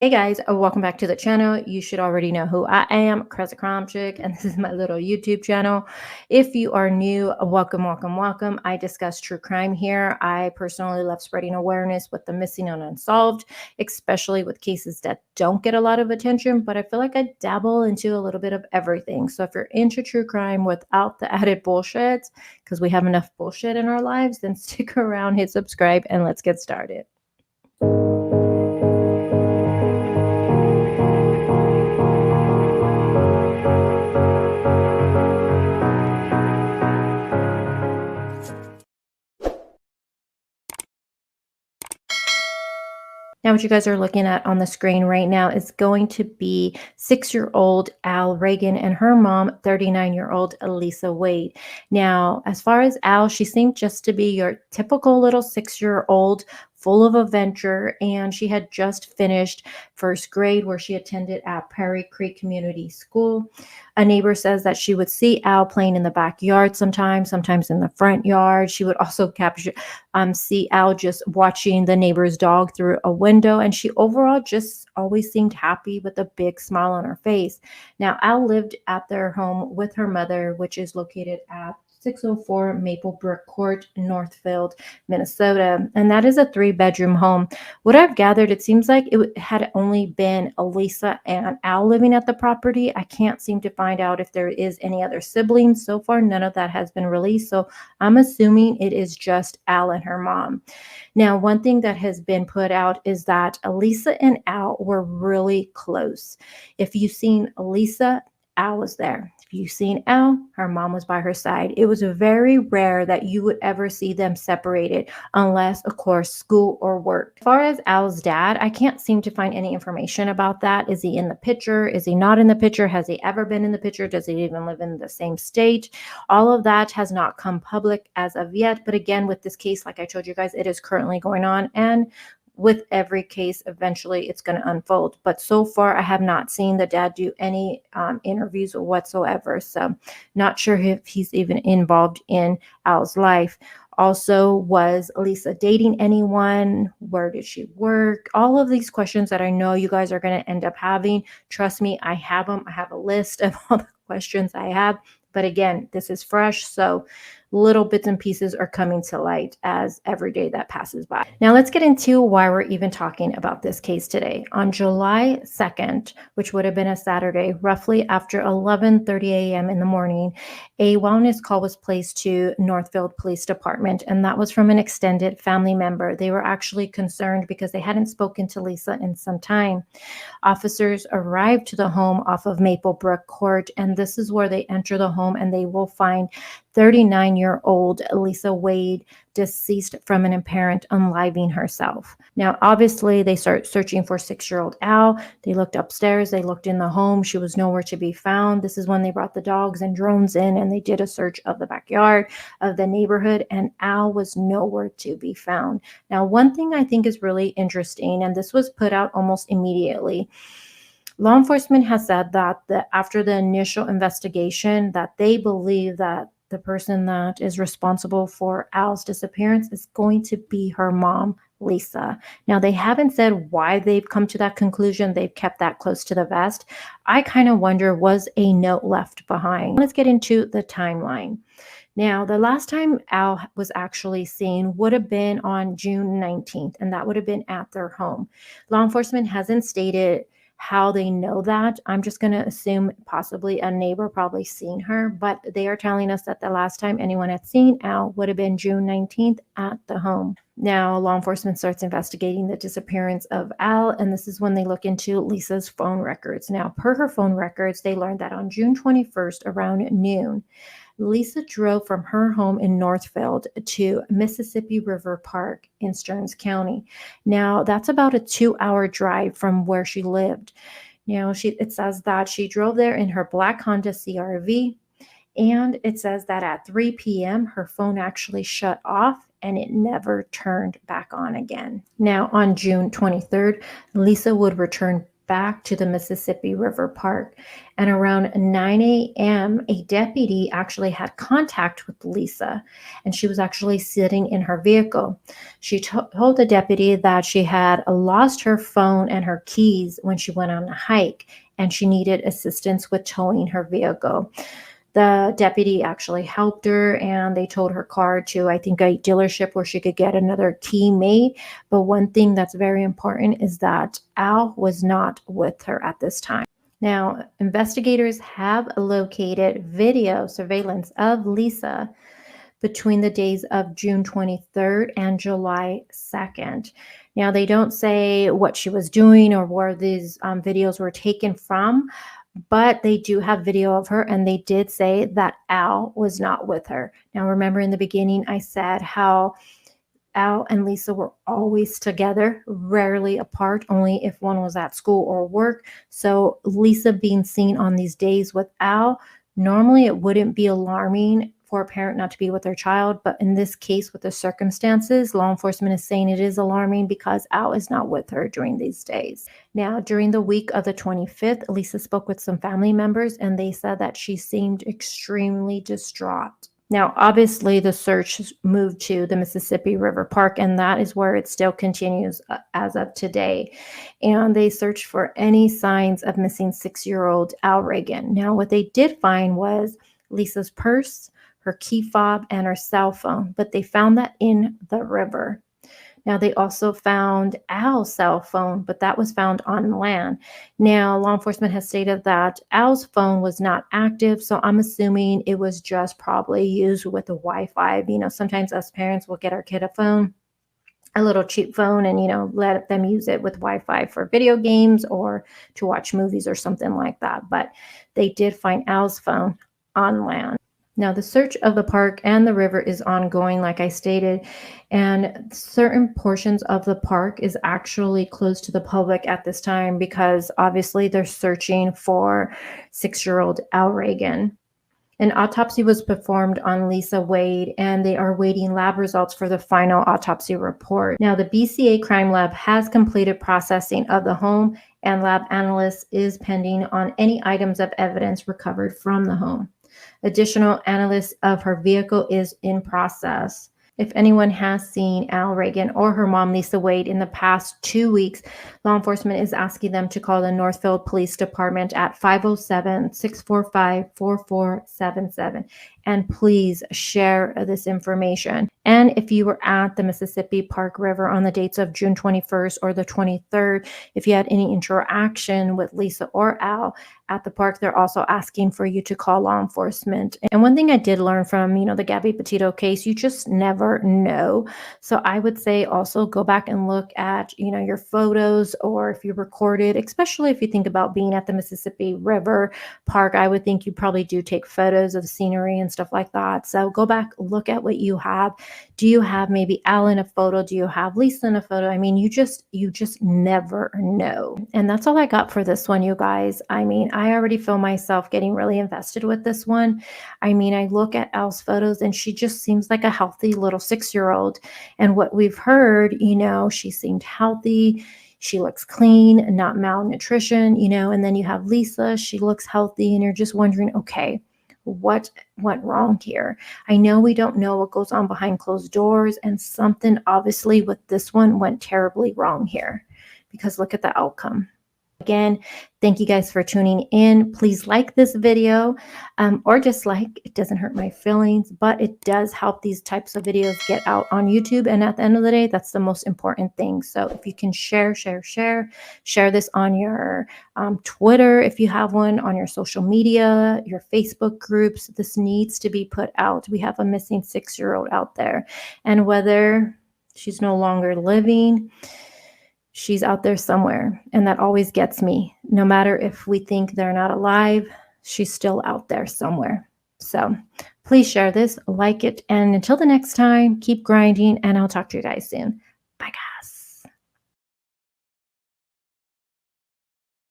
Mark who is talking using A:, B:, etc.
A: Hey guys, welcome back to the channel. You should already know who I am, Cressa Crime Chick, and this is my little YouTube channel. If you are new, welcome, welcome, welcome. I discuss true crime here. I personally love spreading awareness with the missing and unsolved, especially with cases that don't get a lot of attention, but I feel like I dabble into a little bit of everything. So if you're into true crime without the added bullshit, because we have enough bullshit in our lives, then stick around, hit subscribe, and let's get started. Now, what you guys are looking at on the screen right now is going to be 6-year-old Al Reagan and her mom, 39-year-old Elisa Wade. Now, as far as Al, she seemed just to be your typical little 6-year-old full of adventure, and she had just finished first grade where she attended at Prairie Creek Community School. A neighbor says that she would see Al playing in the backyard sometimes in the front yard. She would also see Al just watching the neighbor's dog through a window, and she overall just always seemed happy with a big smile on her face. Now, Al lived at their home with her mother, which is located at 604 Maplebrook Court, Northfield, Minnesota, and that is a 3-bedroom home. What I've gathered, it seems like it had only been Elisa and Al living at the property. I can't seem to find out if there is any other siblings. So far, none of that has been released, so I'm assuming it is just Al and her mom. Now, one thing that has been put out is that Elisa and Al were really close. If you've seen Elisa, Al was there. If you've seen Al, her mom was by her side. It was very rare that you would ever see them separated unless, of course, school or work. As far as Al's dad, I can't seem to find any information about that. Is he in the picture? Is he not in the picture? Has he ever been in the picture? Does he even live in the same state? All of that has not come public as of yet. But again, with this case, like I told you guys, it is currently going on. And with every case, eventually it's going to unfold. But so far, I have not seen the dad do any interviews whatsoever. So not sure if he's even involved in Al's life. Also, was Lisa dating anyone? Where did she work? All of these questions that I know you guys are going to end up having. Trust me, I have them. I have a list of all the questions I have. But again, this is fresh, so little bits and pieces are coming to light as every day that passes by. Now let's get into why we're even talking about this case today. On July 2nd, which would have been a Saturday, roughly after 11:30 a.m. in the morning, a wellness call was placed to Northfield Police Department, and that was from an extended family member. They were actually concerned because they hadn't spoken to Lisa in some time. Officers arrived to the home off of Maplebrook Court, and this is where they enter the home and they will find 39-year-old Elisa Wade deceased from an apparent unaliving herself. Now, obviously, they start searching for 6-year-old Al. They looked upstairs. They looked in the home. She was nowhere to be found. This is when they brought the dogs and drones in, and they did a search of the backyard of the neighborhood, and Al was nowhere to be found. Now, one thing I think is really interesting, and this was put out almost immediately, law enforcement has said that after the initial investigation, that they believe that the person that is responsible for Al's disappearance is going to be her mom, Lisa. Now, they haven't said why they've come to that conclusion. They've kept that close to the vest. I kind of wonder, was a note left behind? Let's get into the timeline. Now, the last time Al was actually seen would have been on June 19th, and that would have been at their home. Law enforcement hasn't stated how they know that. I'm just going to assume possibly a neighbor probably seen her, but they are telling us that the last time anyone had seen Al would have been June 19th at the home. Now, law enforcement starts investigating the disappearance of Al, and this is when they look into Lisa's phone records. Now, per her phone records, they learned that on June 21st around noon, Lisa drove from her home in Northfield to Mississippi River Park in Stearns County. Now, that's about a 2-hour drive from where she lived. It says that she drove there in her black Honda CRV, and it says that at 3 p.m., her phone actually shut off and it never turned back on again. Now, on June 23rd, Lisa would return back to the Mississippi River Park. And around 9 a.m., a deputy actually had contact with Lisa, and she was actually sitting in her vehicle. She told the deputy that she had lost her phone and her keys when she went on a hike, and she needed assistance with towing her vehicle. The deputy actually helped her, and they towed her car to, I think, a dealership where she could get another key made. But one thing that's very important is that Al was not with her at this time. Now, investigators have located video surveillance of Lisa between the days of June 23rd and July 2nd. Now, they don't say what she was doing or where these videos were taken from, but they do have video of her, and they did say that Al was not with her. Now, remember in the beginning, I said how Al and Lisa were always together, rarely apart, only if one was at school or work. So Lisa being seen on these days with Al, normally it wouldn't be alarming for a parent not to be with their child. But in this case, with the circumstances, law enforcement is saying it is alarming because Al is not with her during these days. Now, during the week of the 25th, Lisa spoke with some family members, and they said that she seemed extremely distraught. Now, obviously, the search moved to the Mississippi River Park, and that is where it still continues as of today. And they searched for any signs of missing 6-year-old Al Reagan. Now, what they did find was Lisa's purse, her key fob, and her cell phone, but they found that in the river. Now, they also found Al's cell phone, but that was found on land. Now, law enforcement has stated that Al's phone was not active, so I'm assuming it was just probably used with the Wi-Fi. Sometimes us parents will get our kid a phone, a little cheap phone, and, let them use it with Wi-Fi for video games or to watch movies or something like that. But they did find Al's phone on land. Now, the search of the park and the river is ongoing, like I stated, and certain portions of the park is actually closed to the public at this time because obviously they're searching for 6-year-old Al Reagan. An autopsy was performed on Lisa Wade, and they are waiting lab results for the final autopsy report. Now, the BCA Crime Lab has completed processing of the home, and lab analysis is pending on any items of evidence recovered from the home. Additional analysis of her vehicle is in process. If anyone has seen Al Reagan or her mom, Lisa Wade, in the past 2 weeks, law enforcement is asking them to call the Northfield Police Department at 507-645-4477. And please share this information. And if you were at the Mississippi Park River on the dates of June 21st or the 23rd, if you had any interaction with Lisa or Al at the park, they're also asking for you to call law enforcement. And one thing I did learn from, the Gabby Petito case, you just never know. So I would say also go back and look at, your photos, or if you recorded, especially if you think about being at the Mississippi River Park, I would think you probably do take photos of the scenery and stuff like that. So go back, look at what you have. Do you have maybe Al in a photo? Do you have Lisa in a photo? You just never know. And that's all I got for this one, you guys. I already feel myself getting really invested with this one. I look at Al's photos, and she just seems like a healthy little 6-year-old. And what we've heard, she seemed healthy. She looks clean, not malnutrition, and then you have Lisa, she looks healthy, and you're just wondering, okay, what went wrong here? I know we don't know what goes on behind closed doors, and something obviously with this one went terribly wrong here, because look at the outcome. Again, thank you guys for tuning in. Please like this video or dislike. It doesn't hurt my feelings, but it does help these types of videos get out on YouTube. And at the end of the day, that's the most important thing. So if you can share this on your Twitter, if you have one, on your social media, your Facebook groups, this needs to be put out. We have a missing 6-year-old out there. And whether she's no longer living, she's out there somewhere, and that always gets me. No matter if we think they're not alive, she's still out there somewhere. So please share this, like it, and until the next time, keep grinding, and I'll talk to you guys soon. Bye, guys.